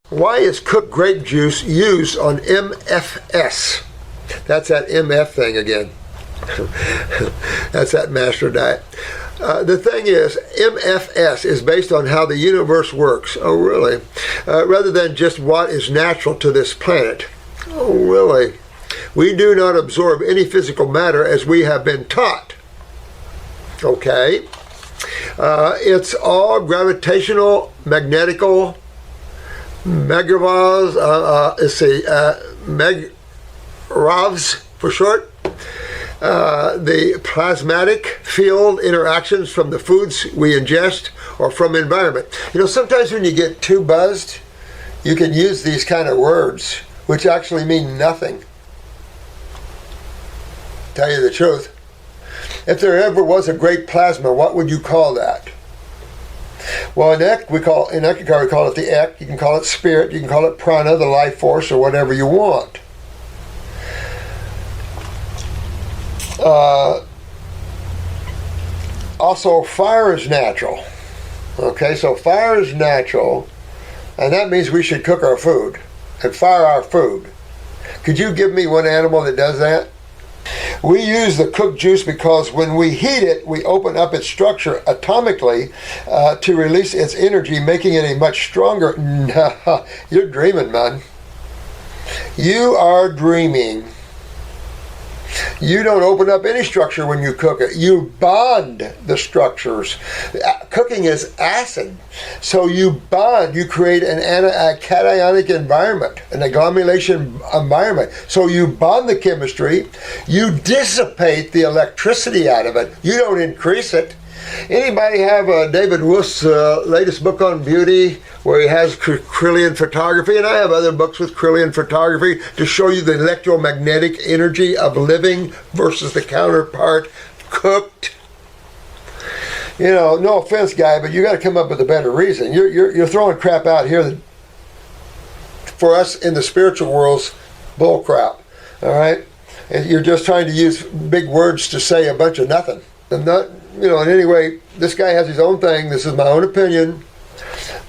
Why is cooked grape juice used on MFS? That's that MF thing again. That's that master diet. The thing is, MFS is based on how the universe works. Oh, really? Rather than just what is natural to this planet. Oh, really? We do not absorb any physical matter as we have been taught. Okay? It's all gravitational, magnetical, megravs, megravs for short. The plasmatic field interactions from the foods we ingest or from environment. You know, sometimes when you get too buzzed, you can use these kind of words, which actually mean nothing. Tell you the truth. If there ever was a great plasma, what would you call that? Well, in Eckankar we call it the Ek. You can call it spirit. You can call it prana, the life force, or whatever you want. Also, fire is natural. Okay, so fire is natural, and that means we should cook our food and fire our food. Could you give me one animal that does that? We use the cooked juice because when we heat it, we open up its structure atomically to release its energy, making it a much stronger... You're dreaming, man. You are dreaming. You don't open up any structure when you cook it. You bond the structures. Cooking is acid. So you bond, you create a cationic environment, an agglomeration environment. So you bond the chemistry, you dissipate the electricity out of it. You don't increase it. Anybody have David Wolf's latest book on beauty where he has Kirlian photography? And I have other books with Kirlian photography to show you the electromagnetic energy of living versus the counterpart cooked. You know, no offense, guy, but you got to come up with a better reason. You're throwing crap out here that, for us in the spiritual world's bull crap. All right, and you're just trying to use big words to say a bunch of nothing. I'm not. You know, in any way, this guy has his own thing. This is my own opinion,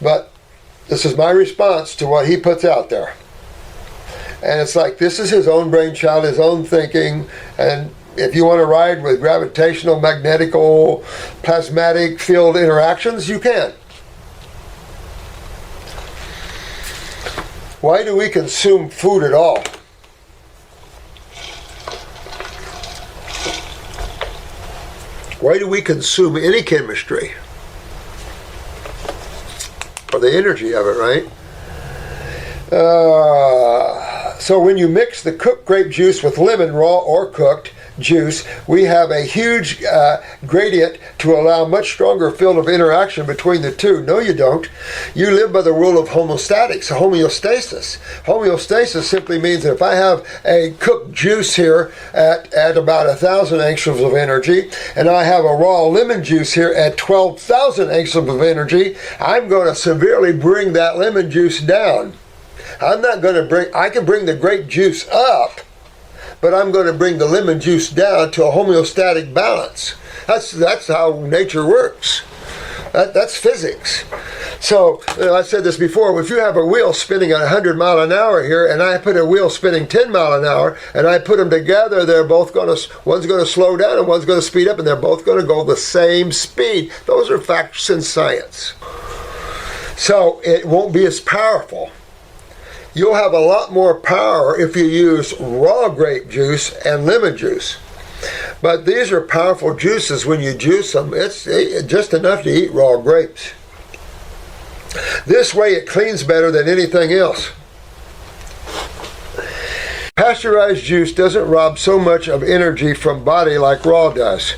but this is my response to what he puts out there. And it's like, this is his own brainchild, his own thinking, and if you want to ride with gravitational, magnetical, plasmatic field interactions, you can. Why do we consume food at all? Why do we consume any chemistry? For the energy of it, right? So when you mix the cooked grape juice with lemon, raw or cooked juice, we have a huge gradient to allow much stronger field of interaction between the two. No, you don't. You live by the rule of homeostasis. Homeostasis simply means that if I have a cooked juice here at about 1,000 angstroms of energy, and I have a raw lemon juice here at 12,000 angstroms of energy, I'm going to severely bring that lemon juice down. I'm not going to bring, I can bring the grape juice up, but I'm going to bring the lemon juice down to a homeostatic balance. That's how nature works. That's physics. So, I said this before, if you have a wheel spinning at 100 miles an hour here, and I put a wheel spinning 10 miles an hour, and I put them together, they're both going to, one's going to slow down and one's going to speed up, and they're both going to go the same speed. Those are facts in science. So, it won't be as powerful. You'll have a lot more power if you use raw grape juice and lemon juice. But these are powerful juices when you juice them. It's just enough to eat raw grapes. This way it cleans better than anything else. Pasteurized juice doesn't rob so much of energy from body like raw does.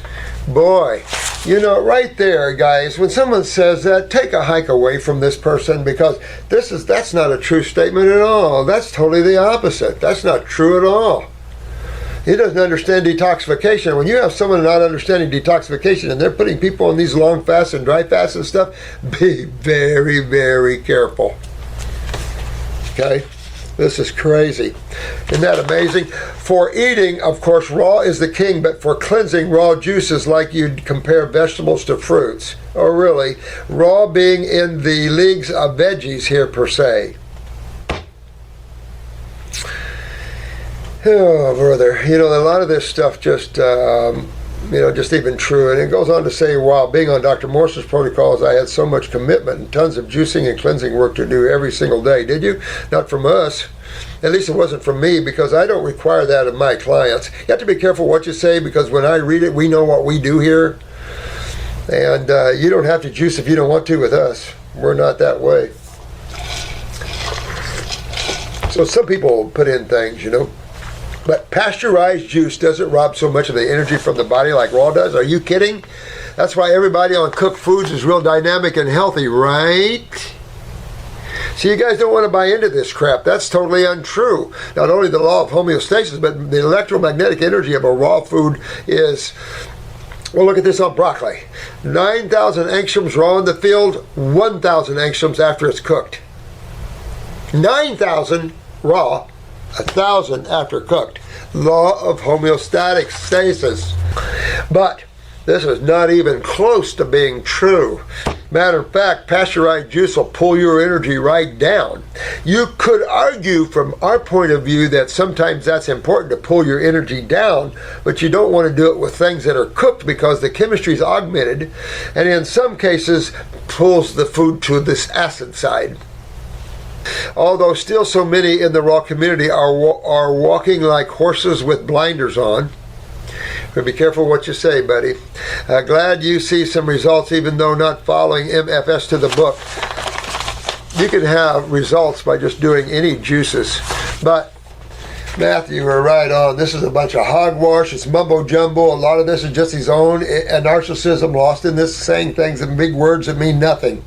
Boy, you know, right there, guys, when someone says that, take a hike away from this person, because that's not a true statement at all. That's totally the opposite. That's not true at all. He doesn't understand detoxification. When you have someone not understanding detoxification and they're putting people on these long fasts and dry fasts and stuff, be very, very careful. Okay? This is crazy. Isn't that amazing? For eating, of course, raw is the king, but for cleansing, raw juices like you'd compare vegetables to fruits. Oh, really? Raw being in the leagues of veggies here, per se. Oh, brother, you know, a lot of this stuff just, just even true. And it goes on to say, while being on Dr. Morse's protocols, I had so much commitment and tons of juicing and cleansing work to do every single day. Did you? Not from us. At least it wasn't from me, because I don't require that of my clients. You have to be careful what you say, because when I read it, we know what we do here. And you don't have to juice if you don't want to with us. We're not that way. So some people put in things, you know. But pasteurized juice doesn't rob so much of the energy from the body like raw does. Are you kidding? That's why everybody on cooked foods is real dynamic and healthy, right? See, you guys don't want to buy into this crap. That's totally untrue. Not only the law of homeostasis, but the electromagnetic energy of a raw food is... Well, look at this on broccoli. 9,000 angstroms raw in the field, 1,000 angstroms after it's cooked. 9,000 raw, 1,000 after cooked. Law of homeostatic stasis. But this is not even close to being true. Matter of fact, pasteurized juice will pull your energy right down. You could argue from our point of view that sometimes that's important to pull your energy down, but you don't want to do it with things that are cooked, because the chemistry is augmented, and in some cases pulls the food to this acid side. Although still so many in the raw community are walking like horses with blinders on. But be careful what you say, buddy. Glad you see some results, even though not following MFS to the book. You can have results by just doing any juices. But Matthew, you were right on. This is a bunch of hogwash. It's mumbo jumbo. A lot of this is just his own narcissism lost in this, saying things in big words that mean nothing.